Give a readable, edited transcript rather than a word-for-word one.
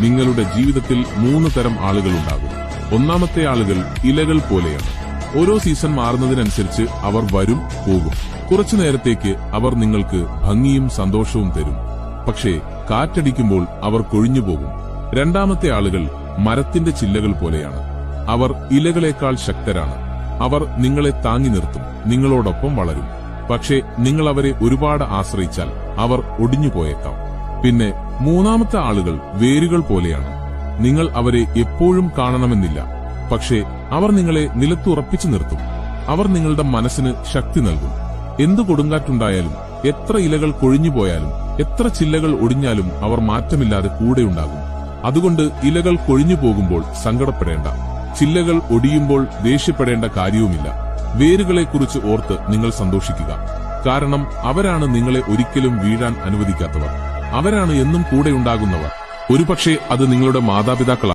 നിങ്ങളുടെ ജീവിതത്തിൽ 3 തരം ആളുകളുണ്ടാകും. ഒന്നാമത്തെ ആളുകൾ ഇലകൾ പോലെയാണ്. ഓരോ സീസൺ മാറുന്നതിനനുസരിച്ച് അവർ വരും പോകും. കുറച്ചു നേരത്തേക്ക് അവർ നിങ്ങൾക്ക് ഭംഗിയും സന്തോഷവും തരും. പക്ഷേ കാറ്റടിക്കുമ്പോൾ അവർ കൊഴിഞ്ഞുപോകും. രണ്ടാമത്തെ ആളുകൾ മരത്തിന്റെ ചില്ലകൾ പോലെയാണ്. അവർ ഇലകളേക്കാൾ ശക്തരാണ്. അവർ നിങ്ങളെ താങ്ങി നിർത്തും, നിങ്ങളോടൊപ്പം വളരും. പക്ഷേ നിങ്ങൾ അവരെ ഒരുപാട് ആശ്രയിച്ചാൽ അവർ ഒടിഞ്ഞുപോയേക്കാം. പിന്നെ മൂന്നാമത്തെ ആളുകൾ വേരുകൾ പോലെയാണ്. നിങ്ങൾ അവരെ എപ്പോഴും കാണണമെന്നില്ല, പക്ഷേ അവർ നിങ്ങളെ നിലത്തുറപ്പിച്ചു നിർത്തും. അവർ നിങ്ങളുടെ മനസ്സിന് ശക്തി നൽകും. എന്തു കൊടുങ്കാറ്റുണ്ടായാലും, എത്ര ഇലകൾ കൊഴിഞ്ഞുപോയാലും, എത്ര ചില്ലകൾ ഒടിഞ്ഞാലും അവർ മാറ്റമില്ലാതെ കൂടെയുണ്ടാകും. അതുകൊണ്ട് ഇലകൾ കൊഴിഞ്ഞു പോകുമ്പോൾ സങ്കടപ്പെടേണ്ട, ചില്ലകൾ ഒടിയുമ്പോൾ ദേഷ്യപ്പെടേണ്ട കാര്യവുമില്ല. വേരുകളെക്കുറിച്ച് ഓർത്ത് നിങ്ങൾ സന്തോഷിക്കുക. കാരണം അവരാണ് നിങ്ങളെ ഒരിക്കലും വീഴാൻ അനുവദിക്കാത്തവർ. അവരാണ് എന്നും കൂടെയുണ്ടാകുന്നവർ. ഒരുപക്ഷെ അത് നിങ്ങളുടെ മാതാപിതാക്കളാണ്.